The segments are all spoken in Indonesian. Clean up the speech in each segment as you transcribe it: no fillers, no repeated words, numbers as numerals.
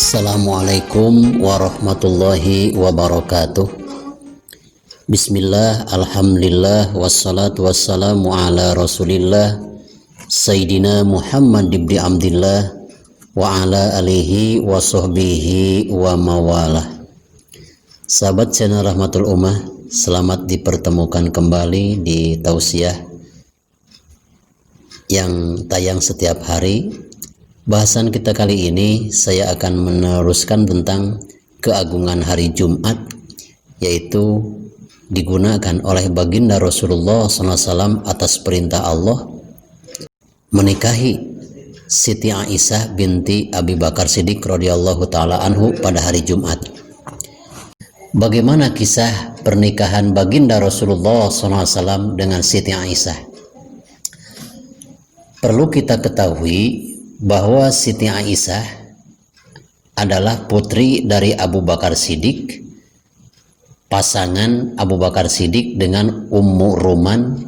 Assalamualaikum warahmatullahi wabarakatuh. Bismillah, alhamdulillah, wassalatu wassalamu ala rasulillah Sayyidina Muhammad ibn Abdillah wa ala alihi wa sahbihi wa mawalah. Sahabat channel Rahmatul Ummah, selamat dipertemukan kembali di tausiah yang tayang setiap hari. Bahasan kita kali ini saya akan meneruskan tentang keagungan hari Jumat, yaitu digunakan oleh baginda Rasulullah SAW atas perintah Allah menikahi Siti Aisyah binti Abi Bakar Siddiq radhiyallahu taala anhu pada hari Jumat. Bagaimana kisah pernikahan baginda Rasulullah SAW dengan Siti Aisyah? Perlu kita ketahui bahwa Siti Aisyah adalah putri dari Abu Bakar Siddiq, pasangan Abu Bakar Siddiq dengan Ummu Ruman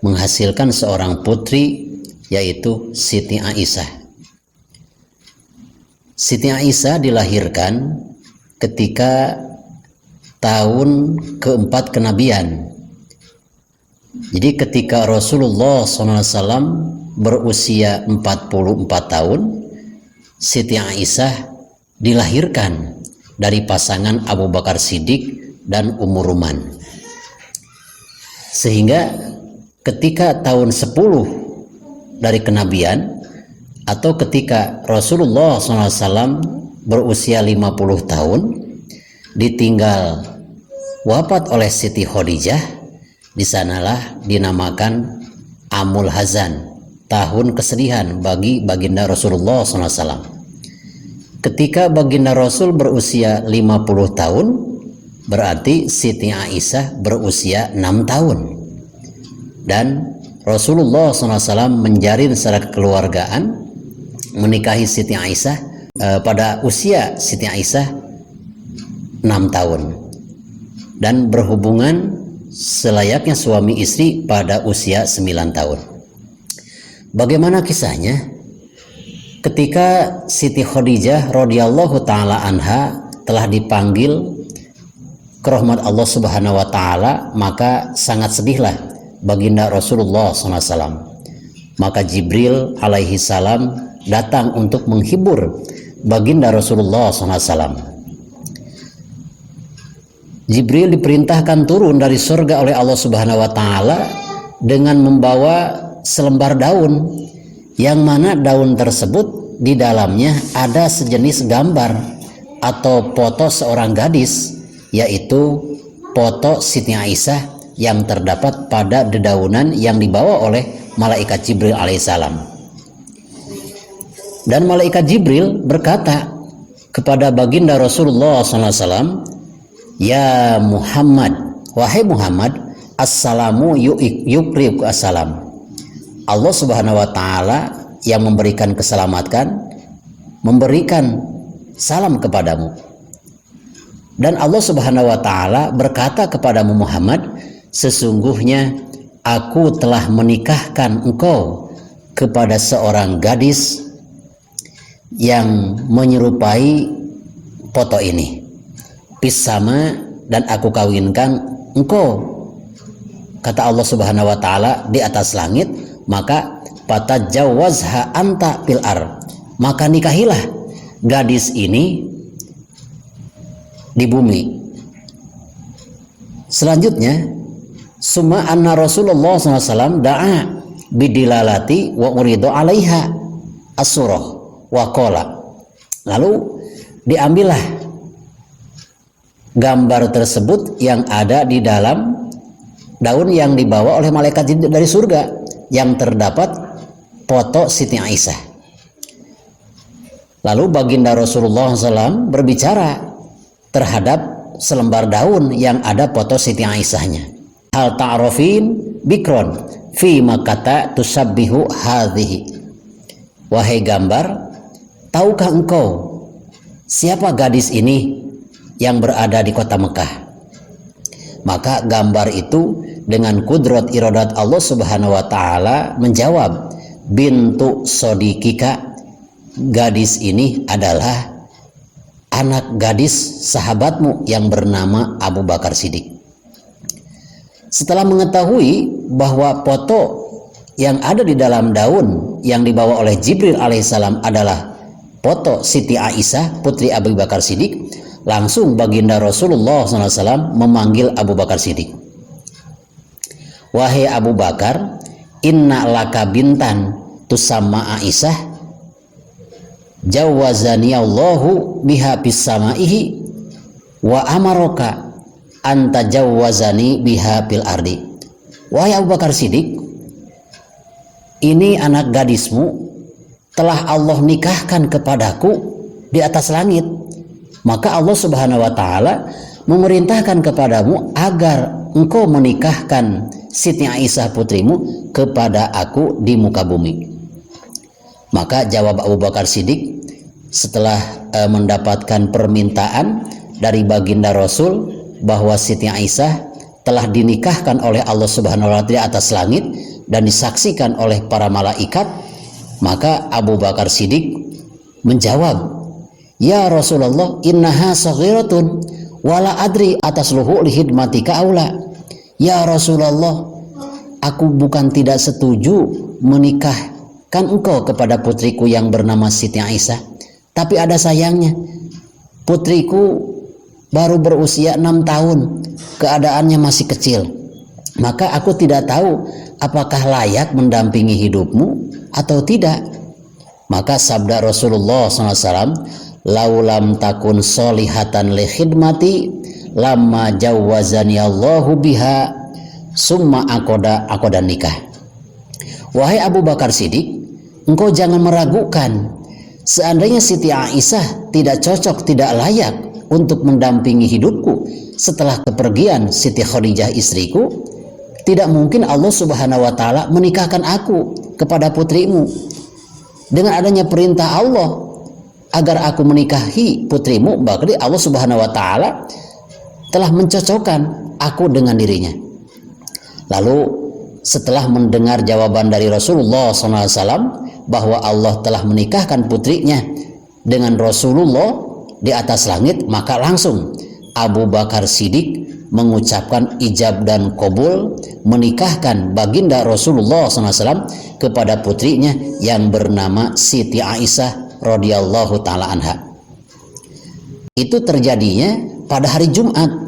menghasilkan seorang putri, yaitu Siti Aisyah. Siti Aisyah dilahirkan ketika tahun keempat kenabian. Jadi ketika Rasulullah SAW berusia 44 tahun, Siti Aisyah dilahirkan dari pasangan Abu Bakar Siddiq dan Ummu Ruman. Sehingga ketika tahun 10 dari kenabian, atau ketika Rasulullah SAW berusia 50 tahun, ditinggal wafat oleh Siti Khadijah, disanalah dinamakan Amul Hazan, tahun kesedihan bagi baginda Rasulullah SAW. Ketika baginda Rasul berusia 50 tahun, berarti Siti Aisyah berusia 6 tahun. Dan Rasulullah SAW menjalin secara kekeluargaan, menikahi Siti Aisyah pada usia Siti Aisyah 6 tahun. Dan berhubungan selayaknya suami istri pada usia 9 tahun. Bagaimana kisahnya? Ketika Siti Khadijah radhiyallahu taala anha telah dipanggil ke rahmat Allah Subhanahu wa taala, maka sangat sedihlah baginda Rasulullah SAW. Maka Jibril alaihi salam datang untuk menghibur baginda Rasulullah SAW. Jibril diperintahkan turun dari surga oleh Allah Subhanahu wa taala dengan membawa selembar daun, yang mana daun tersebut di dalamnya ada sejenis gambar atau foto seorang gadis, yaitu foto Siti Aisyah yang terdapat pada dedaunan yang dibawa oleh malaikat Jibril alaihissalam. Dan malaikat Jibril berkata kepada baginda Rasulullah SAW, "Ya Muhammad, wahai Muhammad, assalamu yukriku assalam." Allah Subhanahu wa taala yang memberikan keselamatan memberikan salam kepadamu. Dan Allah Subhanahu wa taala berkata kepadamu Muhammad, sesungguhnya aku telah menikahkan engkau kepada seorang gadis yang menyerupai foto ini. Pisama, dan aku kawinkan engkau, kata Allah Subhanahu wa taala, di atas langit. Maka fatajawazha anta fil ar, maka nikahilah gadis ini di bumi. Selanjutnya, summa anna Rasulullah SAW da'a bidilalati wa uridu alaiha as-surah wa qala. Lalu diambillah gambar tersebut yang ada di dalam daun yang dibawa oleh malaikat dari surga, yang terdapat foto Siti Aisyah. Lalu baginda Rasulullah SAW berbicara terhadap selembar daun yang ada foto Siti Aisyahnya. Hal ta'rafin bikron fi makata tusabbihu hadhihi. Wahai gambar, tahukah engkau siapa gadis ini yang berada di kota Mekah? Maka gambar itu dengan kudrat iradat Allah Subhanahu wa taala menjawab, bintu sodikika, gadis ini adalah anak gadis sahabatmu yang bernama Abu Bakar Siddiq. Setelah mengetahui bahwa foto yang ada di dalam daun yang dibawa oleh Jibril alaihissalam adalah foto Siti Aisyah putri Abu Bakar Siddiq, langsung baginda Rasulullah SAW memanggil Abu Bakar Siddiq. Wahai Abu Bakar, inna laka bintan tusamma Aisyah, jawazani Allahu biha bisamaihi wa amaraka anta jawazani biha bil ardi. Wahai Abu Bakar Siddiq, ini anak gadismu telah Allah nikahkan kepadaku di atas langit. Maka Allah Subhanahu wa taala memerintahkan kepadamu agar engkau menikahkan Siti Aisyah putrimu kepada aku di muka bumi. Maka jawab Abu Bakar Siddiq setelah mendapatkan permintaan dari baginda Rasul bahwa Siti Aisyah telah dinikahkan oleh Allah Subhanahu wa taala di atas langit dan disaksikan oleh para malaikat, maka Abu Bakar Siddiq menjawab, ya Rasulullah, innaha saghiratun wala adri atas luhu lihidmatika aula. Ya Rasulullah, aku bukan tidak setuju menikahkan engkau kepada putriku yang bernama Siti Aisyah, tapi ada sayangnya, putriku baru berusia 6 tahun, keadaannya masih kecil, maka aku tidak tahu apakah layak mendampingi hidupmu atau tidak. Maka sabda Rasulullah SAW, laulam takun solihatan li khidmati lama jawazani Allahu biha summa akoda nikah. Wahai Abu Bakar Siddiq, engkau jangan meragukan, seandainya Siti Aisyah tidak cocok, tidak layak untuk mendampingi hidupku setelah kepergian Siti Khadijah istriku, tidak mungkin Allah Subhanahu wa taala menikahkan aku kepada putrimu. Dengan adanya perintah Allah agar aku menikahi putrimu, berarti Allah Subhanahu wa taala telah mencocokkan aku dengan dirinya. Lalu setelah mendengar jawaban dari Rasulullah SAW bahwa Allah telah menikahkan putrinya dengan Rasulullah di atas langit, maka langsung Abu Bakar Siddiq mengucapkan ijab dan qabul menikahkan baginda Rasulullah SAW kepada putrinya yang bernama Siti Aisyah radhiyallahu taala anha. Itu terjadinya pada hari Jumat.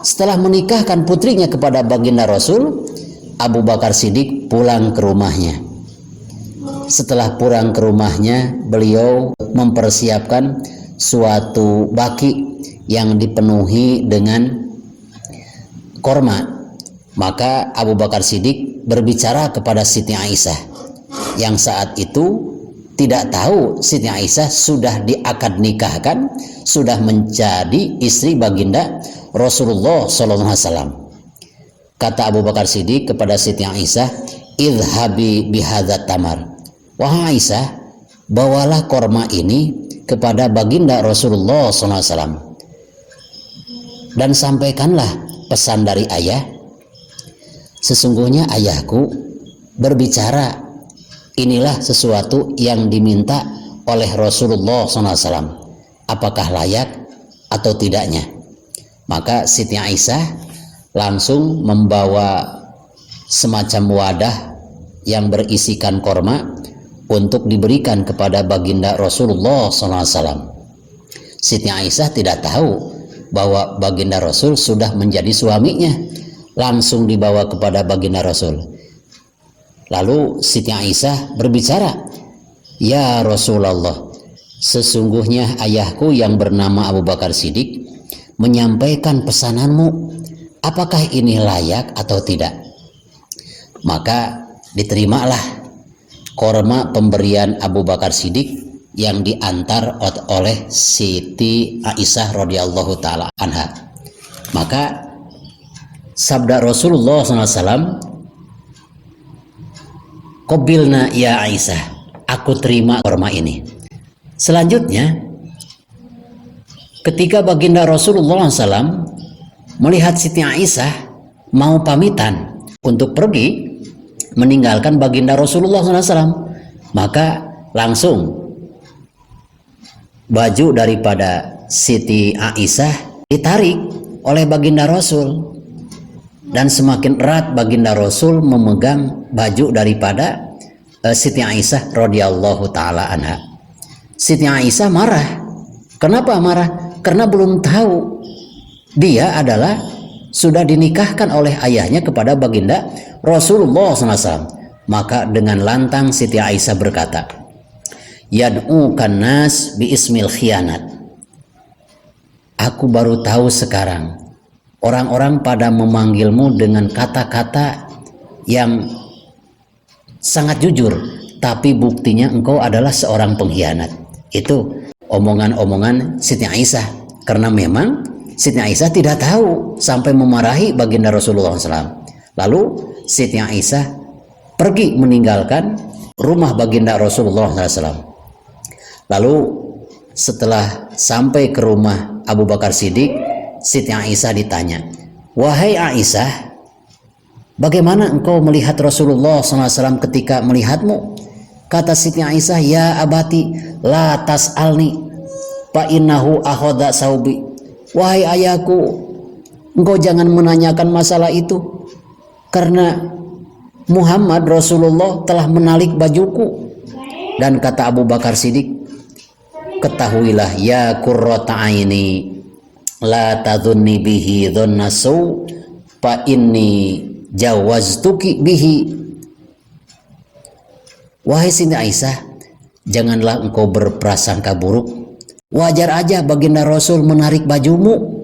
Setelah menikahkan putrinya kepada baginda Rasul, Abu Bakar Siddiq pulang ke rumahnya. Setelah pulang ke rumahnya, beliau mempersiapkan suatu baki yang dipenuhi dengan korma. Maka Abu Bakar Siddiq berbicara kepada Siti Aisyah yang saat itu tidak tahu Siti Aisyah sudah diakad nikahkan, sudah menjadi istri baginda Rasulullah SAW. Kata Abu Bakar Siddiq kepada Siti Aisyah, idhabi bihadzat tamar. Wahai Aisyah, bawalah korma ini kepada baginda Rasulullah SAW dan sampaikanlah pesan dari ayah. Sesungguhnya ayahku berbicara, inilah sesuatu yang diminta oleh Rasulullah SAW, apakah layak atau tidaknya. Maka Siti Aisyah langsung membawa semacam wadah yang berisikan korma untuk diberikan kepada baginda Rasulullah SAW. Siti Aisyah tidak tahu bahwa baginda Rasul sudah menjadi suaminya, langsung dibawa kepada baginda Rasul. Lalu Siti Aisyah berbicara, ya Rasulullah, sesungguhnya ayahku yang bernama Abu Bakar Siddiq menyampaikan pesananmu, apakah ini layak atau tidak? Maka diterimalah korma pemberian Abu Bakar Siddiq yang diantar oleh Siti Aisyah radhiyallahu taala anha. Maka sabda Rasulullah SAW, qabilna ya Aisyah, aku terima korma ini. Selanjutnya, ketika baginda Rasulullah SAW melihat Siti Aisyah mau pamitan untuk pergi meninggalkan baginda Rasulullah SAW, maka langsung baju daripada Siti Aisyah ditarik oleh baginda Rasul, dan semakin erat baginda Rasul memegang baju daripada Siti Aisyah radhiyallahu taala anha. Siti Aisyah marah. Kenapa marah? Karena belum tahu dia adalah sudah dinikahkan oleh ayahnya kepada baginda Rasulullah SAW. Maka dengan lantang Siti Aisyah berkata, yad'ukan nas bi ismil khianat. Aku baru tahu sekarang orang-orang pada memanggilmu dengan kata-kata yang sangat jujur, tapi buktinya engkau adalah seorang pengkhianat. Itu omongan-omongan Siti Aisyah, karena memang Siti Aisyah tidak tahu sampai memarahi baginda Rasulullah SAW. Lalu Siti Aisyah pergi meninggalkan rumah baginda Rasulullah SAW. Lalu setelah sampai ke rumah Abu Bakar Siddiq, Siti Aisyah ditanya, wahai Aisyah, bagaimana engkau melihat Rasulullah SAW ketika melihatmu? Kata Siti Aisyah, ya abati la tas'alni fa innahu akhadha saubi. Wahai ayahku, engkau jangan menanyakan masalah itu, karena Muhammad Rasulullah telah menalik bajuku. Dan kata Abu Bakar Siddiq, ketahuilah ya qurrata aini la tadhunni bihi dhanna saw fa inni jawaztuki bihi. Wahai Siti Aisyah, janganlah engkau berprasangka buruk. Wajar aja baginda Rasul menarik bajumu,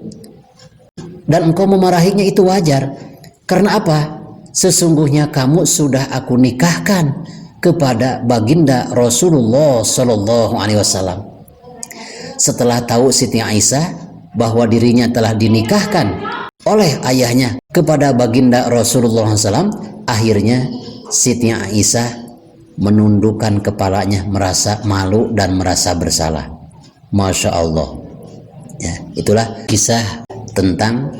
dan engkau memarahinya itu wajar. Karena apa? Sesungguhnya kamu sudah aku nikahkan kepada baginda Rasulullah Shallallahu Alaihi Wasallam. Setelah tahu Siti Aisyah bahwa dirinya telah dinikahkan oleh ayahnya kepada baginda Rasulullah SAW, akhirnya Siti Aisyah menundukkan kepalanya, merasa malu dan merasa bersalah. Masya Allah. Ya, itulah kisah tentang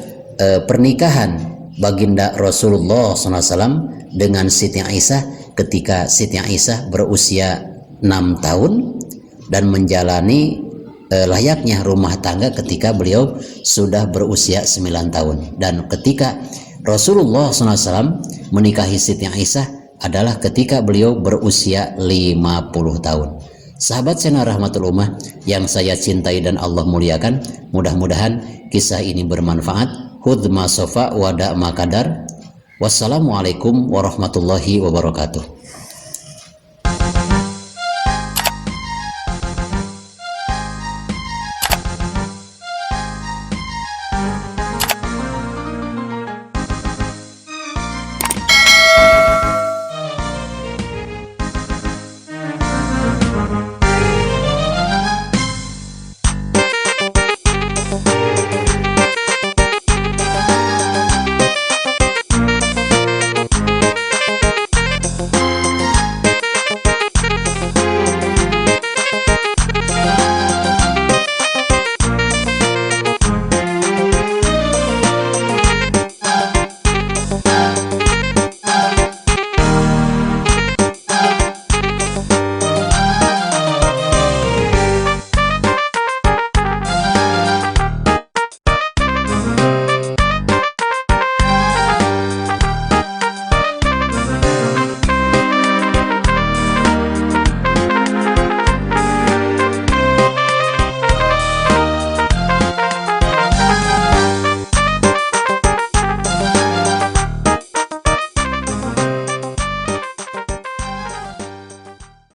pernikahan baginda Rasulullah SAW dengan Siti Aisyah ketika Siti Aisyah berusia 6 tahun dan menjalani layaknya rumah tangga ketika beliau sudah berusia 9 tahun. Dan ketika Rasulullah SAW menikahi Siti Aisyah adalah ketika beliau berusia 50 tahun. Sahabat channel Rahmatul Ummah yang saya cintai dan Allah muliakan, mudah-mudahan kisah ini bermanfaat. Hud ma sofa wada ma kadar. Wassalamualaikum warahmatullahi wabarakatuh.